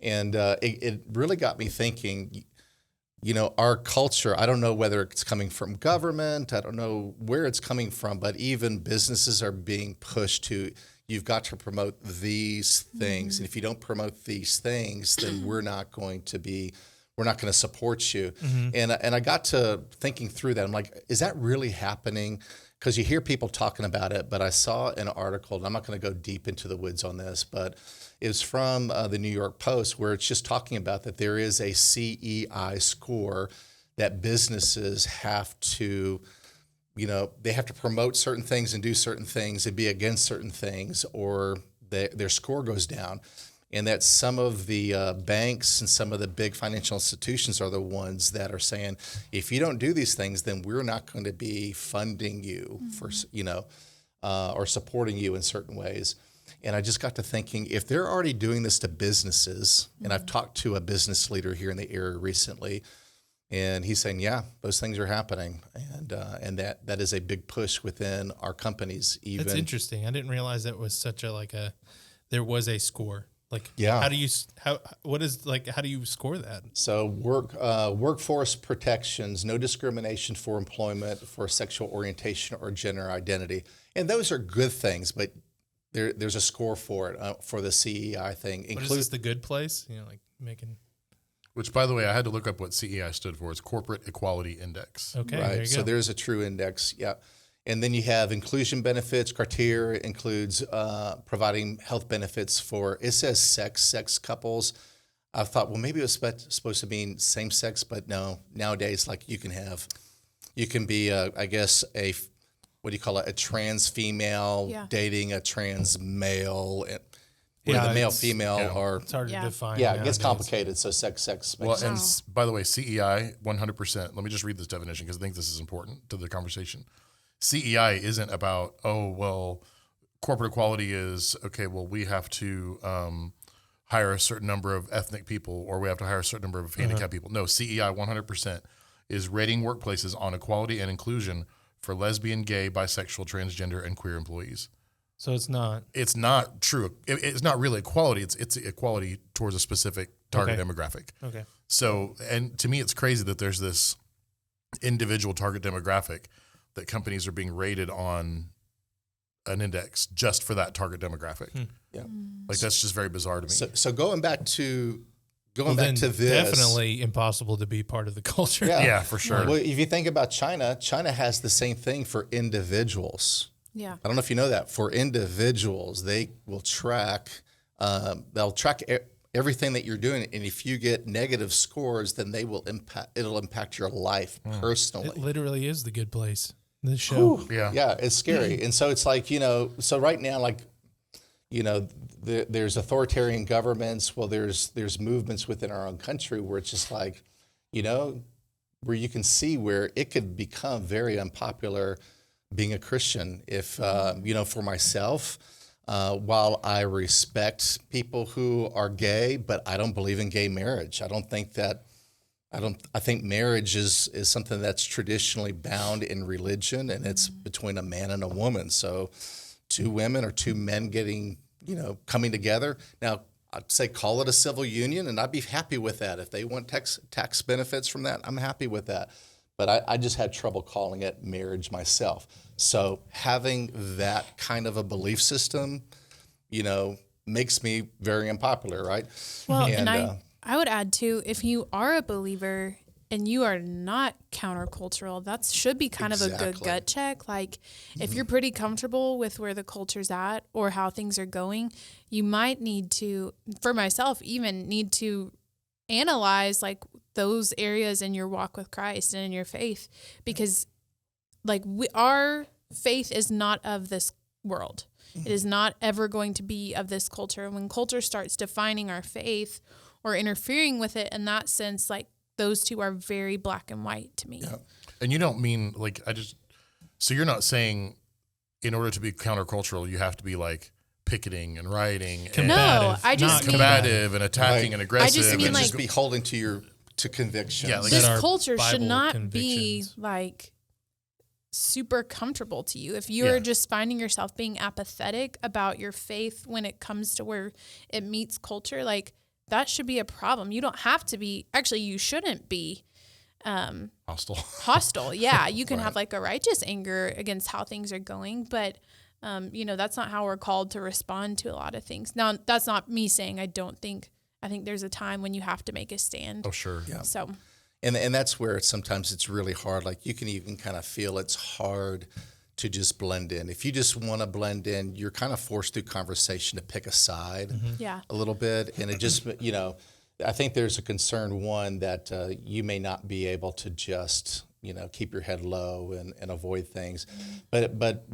And it really got me thinking, our culture, I don't know whether it's coming from government, I don't know where it's coming from, but even businesses are being pushed to, you've got to promote these things. And if you don't promote these things, then we're not going to support you. And I got to thinking through that. I'm like, is that really happening? Because you hear people talking about it, but I saw an article, and I'm not going to go deep into the woods on this, but it was from the New York Post, where it's just talking about that there is a CEI score that businesses have to, they have to promote certain things and do certain things and be against certain things, or their score goes down. And that some of the banks and some of the big financial institutions are the ones that are saying, if you don't do these things, then we're not going to be funding you for, or supporting you in certain ways. And I just got to thinking, if they're already doing this to businesses, and I've talked to a business leader here in the area recently, and he's saying, yeah, those things are happening. And that is a big push within our companies. Even That's interesting. I didn't realize that was such there was a score. Like, yeah. How do you score that? So workforce protections, no discrimination for employment, for sexual orientation or gender identity. And those are good things, but there's a score for it, for the CEI thing. What is this, the good place? Making... Which, by the way, I had to look up what CEI stood for. It's Corporate Equality Index. Okay, right. There you So go. there's a true index, yeah. And then you have inclusion benefits. Criteria includes providing health benefits for, it says sex couples. I thought, well, maybe it was supposed to mean same sex, but no. Nowadays, like you can be, I guess, what do you call it, a trans female dating a trans male, where the male female are. It's hard to define. Yeah, it gets nowadays. complicated. So sex makes Well, sense. and by the way, CEI 100%. Let me just read this definition because I think this is important to the conversation. CEI isn't about, corporate equality is, we have to hire a certain number of ethnic people, or we have to hire a certain number of handicapped people. No, CEI 100% is rating workplaces on equality and inclusion for lesbian, gay, bisexual, transgender, and queer employees. So it's not. It's not true. It's not really equality. It's equality towards a specific target demographic. Okay. So, and to me, it's crazy that there's this individual target demographic that companies are being rated on an index just for that target demographic. Yeah. Like, that's just very bizarre to me. So going back to Then this, definitely impossible to be part of the culture. Yeah, for sure. Well, if you think about China has the same thing for individuals. Yeah. I don't know if you know that. For individuals, they will track. They'll track everything that you're doing, and if you get negative scores, then it'll impact your life personally. It literally is the good place. This show. Yeah, it's scary. And so it's like, so right now, like, there's authoritarian governments. Well, there's movements within our own country where it's just like, where you can see where it could become very unpopular being a Christian. If, for myself, while I respect people who are gay, but I don't believe in gay marriage. I think marriage is something that's traditionally bound in religion, and it's between a man and a woman. So two women or two men coming together. Now, I'd say call it a civil union, and I'd be happy with that. If they want tax benefits from that, I'm happy with that. But I just had trouble calling it marriage myself. So having that kind of a belief system, makes me very unpopular, right? Well, and I would add too, if you are a believer and you are not countercultural, that should be kind of a good gut check. Like, if you're pretty comfortable with where the culture's at or how things are going, you might need to, for myself, even need to analyze like those areas in your walk with Christ and in your faith, because like our faith is not of this world. It is not ever going to be of this culture. And when culture starts defining our faith or interfering with it in that sense, like those two are very black and white to me. Yeah. And you don't mean like, so you're not saying in order to be countercultural, you have to be like picketing and rioting and No, I just mean combative and attacking and aggressive. I just mean and like just be holding to convictions. Yeah, like this that are culture should Bible not be convictions. like super comfortable to you. If you're just finding yourself being apathetic about your faith when it comes to where it meets culture, like that should be a problem. You don't have to be, actually you shouldn't be hostile. Yeah. You can have like a righteous anger against how things are going, but that's not how we're called to respond to a lot of things. Now, that's not me saying I think there's a time when you have to make a stand. Oh, sure. Yeah. So, and that's where sometimes it's really hard. Like you can even kind of feel it's hard to just blend in. If you just want to blend in, you're kind of forced through conversation to pick a side a little bit. And it just, I think there's a concern, one, that you may not be able to just, keep your head low and avoid things. But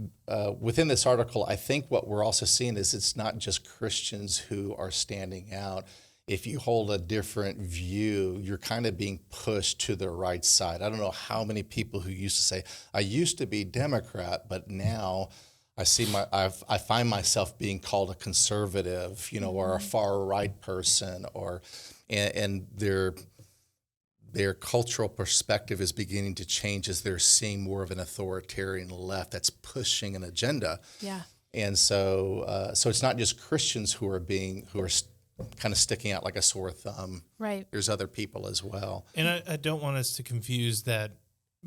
within this article, I think what we're also seeing is it's not just Christians who are standing out. If you hold a different view, you're kind of being pushed to the right side. I don't know how many people who used to say, I used to be Democrat, but now I find myself being called a conservative, or a far right person, and their cultural perspective is beginning to change as they're seeing more of an authoritarian left that's pushing an agenda. yeah. And so it's not just Christians who are kind of sticking out like a sore thumb. Right. There's other people as well. And I don't want us to confuse that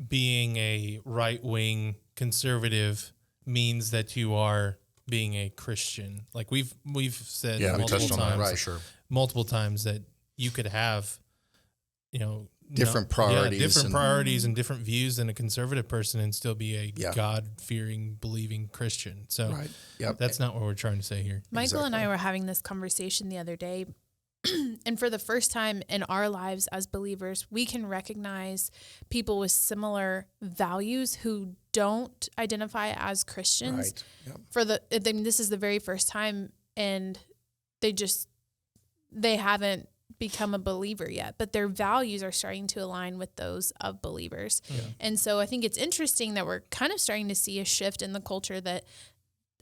being a right-wing conservative means that you are being a Christian. Like we've said multiple times that you could have, different priorities, priorities and different views than a conservative person and still be a God-fearing, believing Christian. So that's not what we're trying to say here. Michael and I were having this conversation the other day, and for the first time in our lives as believers, we can recognize people with similar values who don't identify as Christians. Right. This is the very first time, and they haven't become a believer yet, but their values are starting to align with those of believers. Yeah. And so I think it's interesting that we're kind of starting to see a shift in the culture that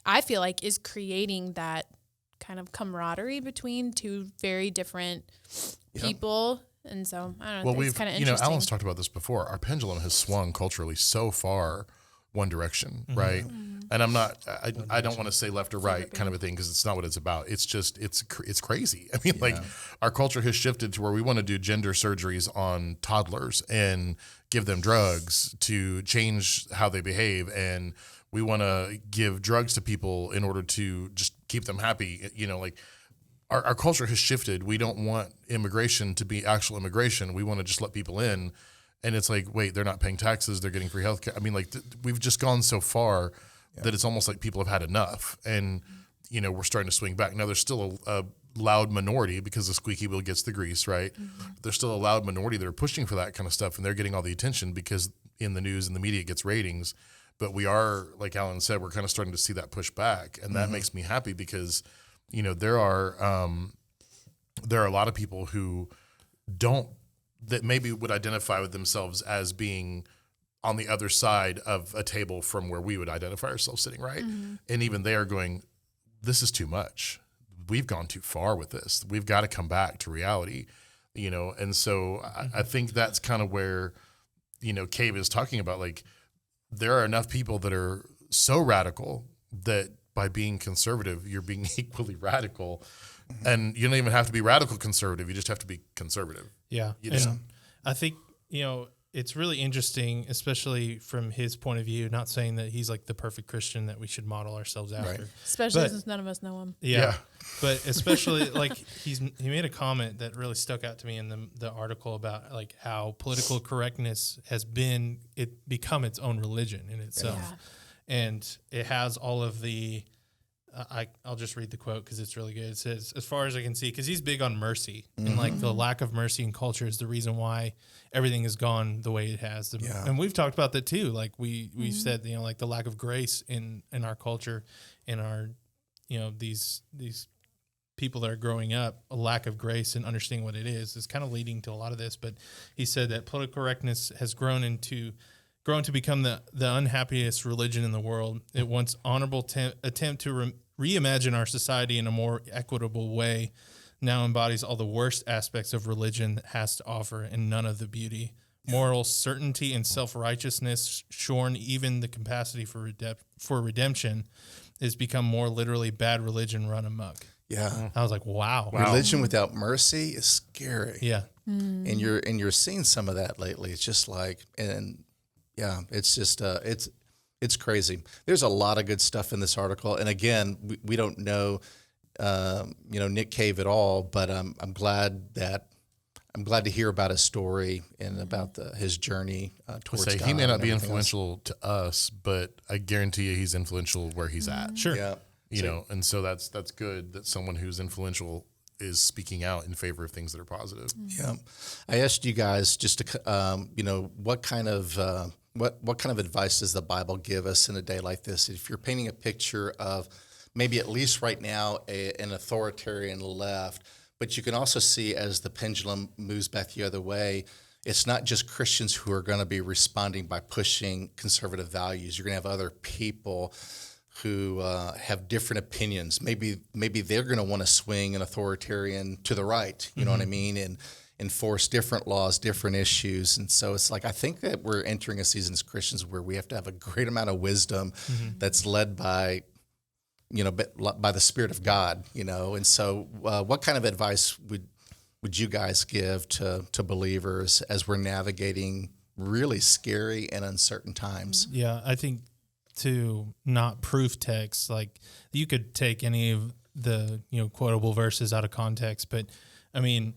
I feel like is creating that kind of camaraderie between two very different people. And so I don't know, it's kind of interesting. Alan's talked about this before. Our pendulum has swung culturally so far one direction, right? And I don't want to say left or right kind of a thing, because it's not what it's about. It's just, it's crazy. I mean, like our culture has shifted to where we want to do gender surgeries on toddlers and give them drugs to change how they behave. And we want to give drugs to people in order to just keep them happy. Like our culture has shifted. We don't want immigration to be actual immigration. We want to just let people in. And it's like, wait, they're not paying taxes. They're getting free healthcare. I mean, like we've just gone so far that it's almost like people have had enough, and we're starting to swing back. Now there's still a loud minority, because the squeaky wheel gets the grease, right? There's still a loud minority that are pushing for that kind of stuff, and they're getting all the attention because in the news and the media it gets ratings. But we are, like Alan said, we're kind of starting to see that push back, and that makes me happy because there are a lot of people who that maybe would identify with themselves as being on the other side of a table from where we would identify ourselves sitting, right? And even they are going, this is too much. We've gone too far with this. We've got to come back to reality, And so I think that's kind of where, Cave is talking about, like, there are enough people that are so radical that by being conservative, you're being equally radical. And you don't even have to be radical conservative. You just have to be conservative. Yeah. And I think, it's really interesting, especially from his point of view, not saying that he's like the perfect Christian that we should model ourselves after. Right. Especially since none of us know him. Yeah. But especially like he made a comment that really stuck out to me in the article about like how political correctness has become its own religion in itself. Yeah. And it has all of the I'll just read the quote because it's really good. It says, as far as I can see, because he's big on mercy and like the lack of mercy in culture is the reason why everything has gone the way it has. And we've talked about that too. Like we've said, like the lack of grace in our culture, in our, these people that are growing up, a lack of grace and understanding what it is kind of leading to a lot of this. But he said that political correctness has grown to become the unhappiest religion in the world. It once honorable attempt to reimagine our society in a more equitable way now embodies all the worst aspects of religion that has to offer and none of the beauty. moral certainty and self-righteousness, shorn even the capacity for redemption, has become more literally bad religion run amok. Yeah. I was like, wow. Religion without mercy is scary. Yeah. And you're seeing some of that lately. It's just like, and yeah, it's just it's crazy. There's a lot of good stuff in this article, and again, we don't know Nick Cave at all, but I'm glad to hear about his story and about his journey towards God. He may not be else. influential to us, but I guarantee you he's influential where he's at. Sure. Yeah. And so that's good that someone who's influential is speaking out in favor of things that are positive. Yeah, I asked you guys just to, what kind of advice does the Bible give us in a day like this? If you're painting a picture of maybe at least right now an authoritarian left, but you can also see as the pendulum moves back the other way, it's not just Christians who are going to be responding by pushing conservative values. You're going to have other people who have different opinions. Maybe they're going to want to swing an authoritarian to the right, you know what I mean, and enforce different laws, different issues. And so it's like, I think that we're entering a season as Christians where we have to have a great amount of wisdom that's led by the Spirit of God, And so what kind of advice would you guys give to believers as we're navigating really scary and uncertain times? Yeah, I think to not proof text, like you could take any of the quotable verses out of context, but I mean,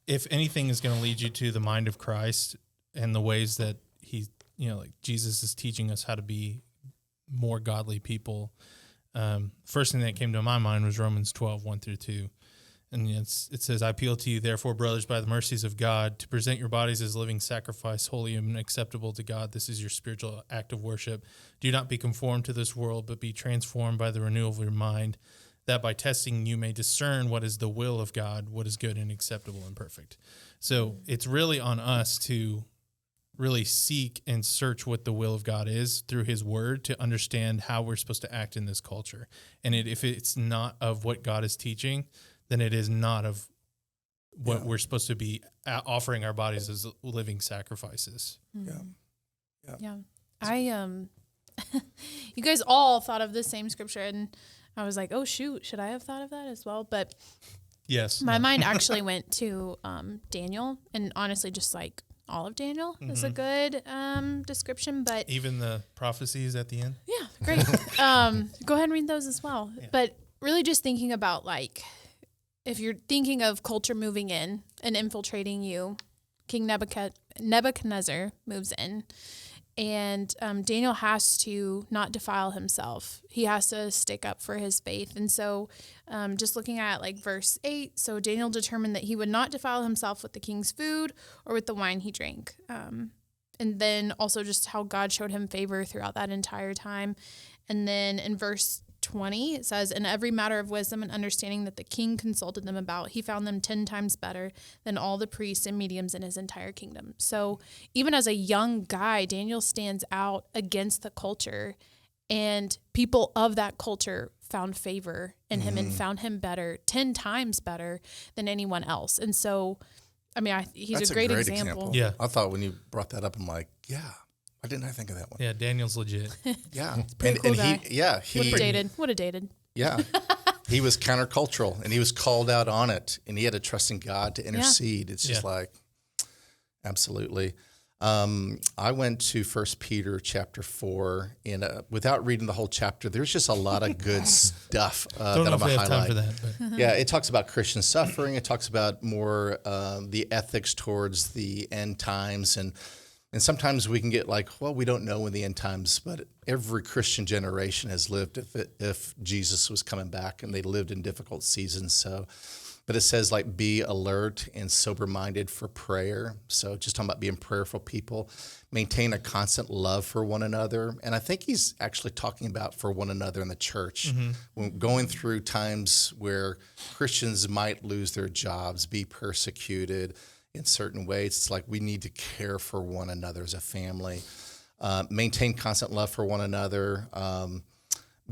if anything is going to lead you to the mind of Christ and the ways that he, like Jesus is teaching us how to be more godly people, first thing that came to my mind was Romans 12:1-2. And it says, I appeal to you, therefore, brothers, by the mercies of God, to present your bodies as living sacrifice, holy and acceptable to God. This is your spiritual act of worship. Do not be conformed to this world, but be transformed by the renewal of your mind, that by testing you may discern what is the will of God, what is good and acceptable and perfect. So it's really on us to really seek and search what the will of God is through his word to understand how we're supposed to act in this culture. And if it's not of what God is teaching, then it is not of what we're supposed to be offering our bodies as living sacrifices. Yeah. You guys all thought of the same scripture, and I was like, oh shoot, should I have thought of that as well? But yes, my mind actually went to Daniel, and honestly, just like all of Daniel is a good description. But even the prophecies at the end. Yeah, great. Go ahead and read those as well. Yeah. But really, just thinking about like, if you're thinking of culture moving in and infiltrating you, King Nebuchadnezzar moves in, and Daniel has to not defile himself. He has to stick up for his faith. And so just looking at like verse 8, so Daniel determined that he would not defile himself with the king's food or with the wine he drank. And then also just how God showed him favor throughout that entire time. And then in verse 20, it says, in every matter of wisdom and understanding that the king consulted them about, he found them 10 times better than all the priests and mediums in his entire kingdom. So even as a young guy, Daniel stands out against the culture, and people of that culture found favor in him and found him better, 10 times better than anyone else. And so, I mean, he's That's a great example. Yeah. I thought when you brought that up, I'm like, yeah. Why didn't I think of that one? Yeah, Daniel's legit. Yeah. Pretty cool guy. He Would have dated. Yeah. He was countercultural, and he was called out on it, and he had to trust in God to intercede. It's just like, absolutely. I went to 1 Peter chapter 4, and without reading the whole chapter, there's just a lot of good stuff Don't that know I'm if we going to have time highlight. for that, but Yeah, it talks about Christian suffering. It talks about more the ethics towards the end times, and sometimes we can get like, well, we don't know when the end times, but every Christian generation has lived if Jesus was coming back, and they lived in difficult seasons. So, but it says like, be alert and sober-minded for prayer. So just talking about being prayerful people, maintain a constant love for one another. And I think he's actually talking about for one another in the church. When going through times where Christians might lose their jobs, be persecuted in certain ways, it's like we need to care for one another as a family, maintain constant love for one another,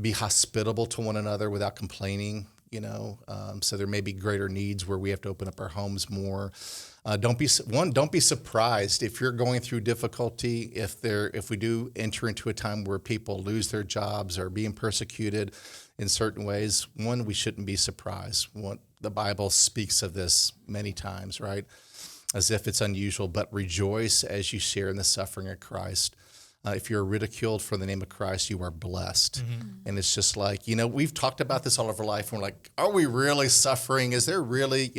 be hospitable to one another without complaining. so there may be greater needs where we have to open up our homes more. Don't be surprised if you're going through difficulty, if we do enter into a time where people lose their jobs or being persecuted in certain ways. We shouldn't be surprised. The Bible speaks of this many times, right? As if it's unusual, but rejoice as you share in the suffering of Christ. If you're ridiculed for the name of Christ, you are blessed. And it's just like, we've talked about this all of our life. And we're like, are we really suffering? Is there really,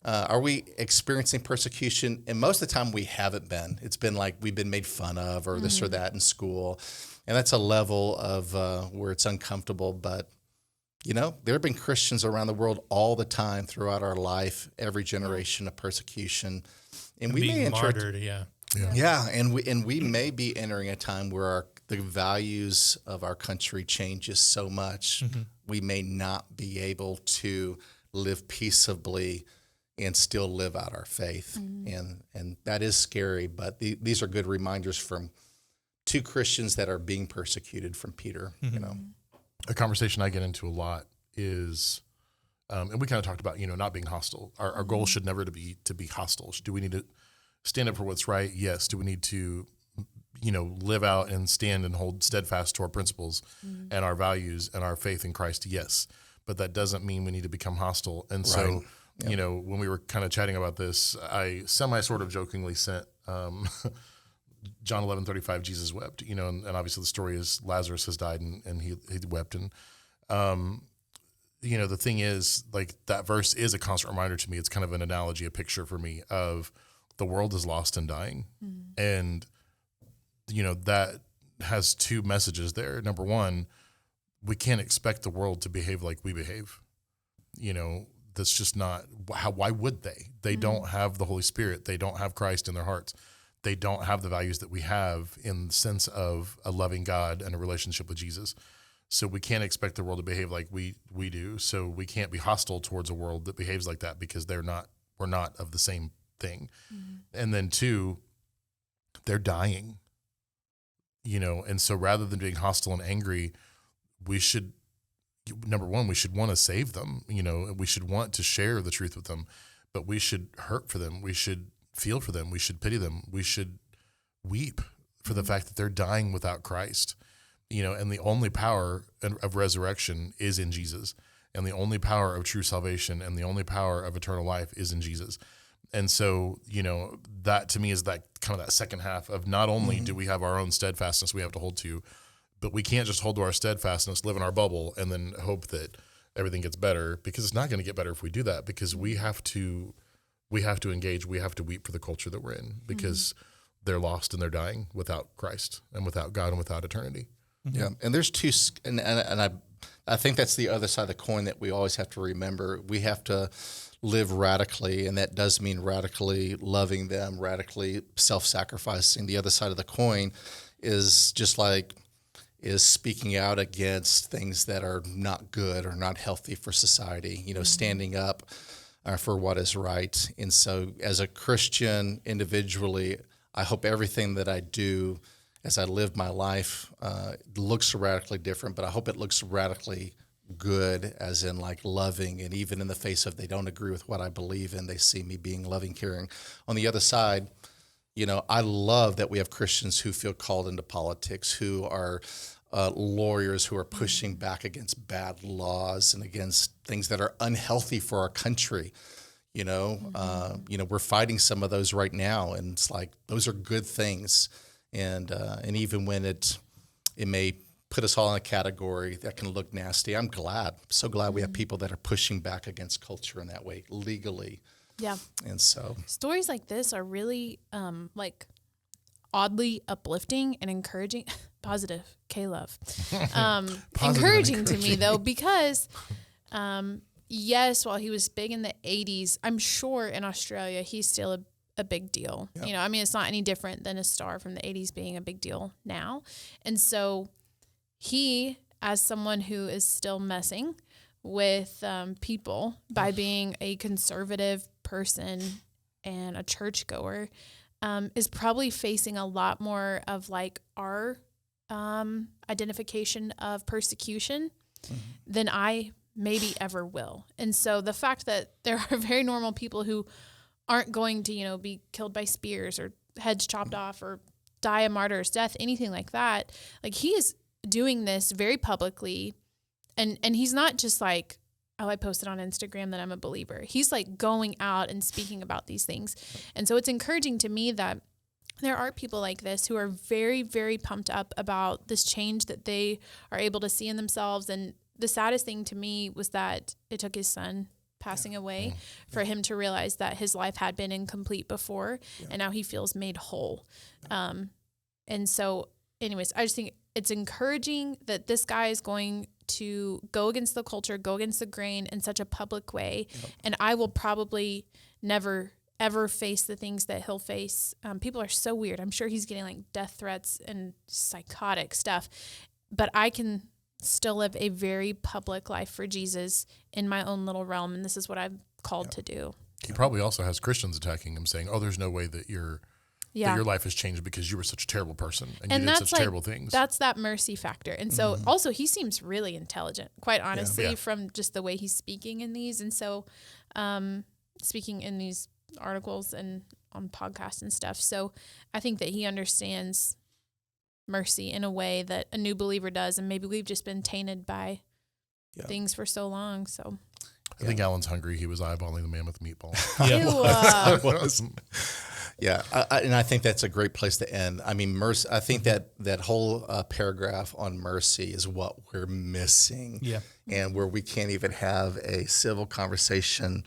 are we experiencing persecution? And most of the time we haven't been. It's been like we've been made fun of or this or that in school. And that's a level of where it's uncomfortable. But, there have been Christians around the world all the time throughout our life, every generation of persecution. And we being may martyred, and we may be entering a time where the values of our country changes so much, we may not be able to live peaceably and still live out our faith. And that is scary, but these are good reminders from two Christians that are being persecuted from Peter, A conversation I get into a lot is, and we kind of talked about, not being hostile. Our goal should never be to be hostile. Do we need to stand up for what's right? Yes. Do we need to, live out and stand and hold steadfast to our principles and our values and our faith in Christ? Yes. But that doesn't mean we need to become hostile. And so, when we were kind of chatting about this, I sort of jokingly sent John 11:35, Jesus wept, and obviously the story is Lazarus has died and he wept. And, the thing is, like, that verse is a constant reminder to me. It's kind of an analogy, a picture for me of the world is lost and dying. And, that has two messages there. Number one, we can't expect the world to behave like we behave. That's just not why would they? They don't have the Holy Spirit. They don't have Christ in their hearts. They don't have the values that we have in the sense of a loving God and a relationship with Jesus. So we can't expect the world to behave like we do. So we can't be hostile towards a world that behaves like that because we're not of the same thing. And then two, they're dying, and so rather than being hostile and angry, we should, number one, we should want to save them, we should want to share the truth with them, but we should hurt for them. We should feel for them. We should pity them. We should weep for the fact that they're dying without Christ, and the only power of resurrection is in Jesus, and the only power of true salvation and the only power of eternal life is in Jesus. And so, that to me is that kind of that second half of not only do we have our own steadfastness we have to hold to, but we can't just hold to our steadfastness, live in our bubble, and then hope that everything gets better, because it's not going to get better if we do that, because we have to engage, we have to weep for the culture that we're in, because they're lost and they're dying without Christ and without God and without eternity. Yeah, and there's two, and I think that's the other side of the coin that we always have to remember. We have to live radically, and that does mean radically loving them, radically self-sacrificing. The other side of the coin is speaking out against things that are not good or not healthy for society, standing up for what is right. And so as a Christian individually, I hope everything that I do as I live my life looks radically different, but I hope it looks radically good, as in like loving, and even in the face of they don't agree with what I believe in, they see me being loving, caring. On the other side, I love that we have Christians who feel called into politics, who are lawyers who are pushing back against bad laws and against things that are unhealthy for our country. We're fighting some of those right now, and it's like those are good things. And even when it may put us all in a category that can look nasty, I'm so glad we have people that are pushing back against culture in that way legally. Yeah. And so stories like this are really oddly uplifting and encouraging. Positive, K-Love. Encouraging to me, though, because yes, while he was big in the 80s, I'm sure in Australia he's still a big deal. Yep. It's not any different than a star from the 80s being a big deal now. And so he, as someone who is still messing with people by being a conservative person and a churchgoer, is probably facing a lot more of like our identification of persecution than I maybe ever will. And so the fact that there are very normal people who aren't going to, be killed by spears or heads chopped off or die a martyr's death, anything like that, like he is doing this very publicly. And he's not just like, oh, I posted on Instagram that I'm a believer. He's like going out and speaking about these things. And so it's encouraging to me that there are people like this who are very, very pumped up about this change that they are able to see in themselves. And the saddest thing to me was that it took his son passing away for him to realize that his life had been incomplete before, and now he feels made whole. And so anyways, I just think it's encouraging that this guy is going to go against the culture, go against the grain in such a public way. And I will probably never ever face the things that he'll face. People are so weird. I'm sure he's getting like death threats and psychotic stuff, but I can still live a very public life for Jesus in my own little realm. And this is what I'm called to do. He probably also has Christians attacking him saying, oh, there's no way that your life has changed because you were such a terrible person and you did such terrible things. That's that mercy factor. And so also he seems really intelligent, quite honestly, from just the way he's speaking in these. And so speaking in these articles and on podcasts and stuff. So I think that he understands mercy in a way that a new believer does. And maybe we've just been tainted by things for so long. So I think Alan's hungry. He was eyeballing the Mammoth meatball. I was. Yeah, and I think that's a great place to end. I mean, mercy. I think that whole paragraph on mercy is what we're missing. Yeah, and where we can't even have a civil conversation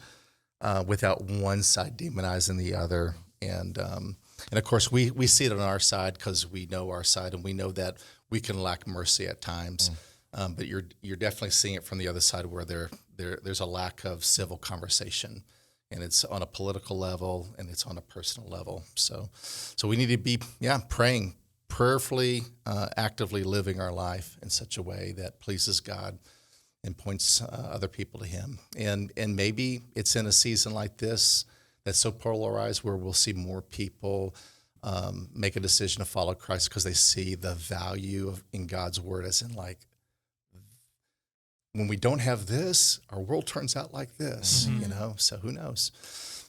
without one side demonizing the other. And of course, we see it on our side because we know our side, and we know that we can lack mercy at times. But you're definitely seeing it from the other side where there's a lack of civil conversation. And it's on a political level, and it's on a personal level. So we need to be, praying, prayerfully, actively living our life in such a way that pleases God and points other people to Him. And maybe it's in a season like this that's so polarized where we'll see more people make a decision to follow Christ because they see the value in God's word, as in like, when we don't have this, our world turns out like this, so who knows?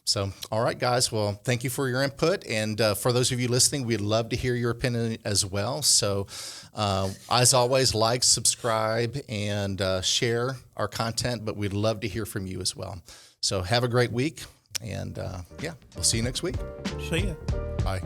So, all right, guys. Well, thank you for your input. And for those of you listening, we'd love to hear your opinion as well. So, as always, like, subscribe, and share our content, but we'd love to hear from you as well. So have a great week. And we'll see you next week. See ya. Bye.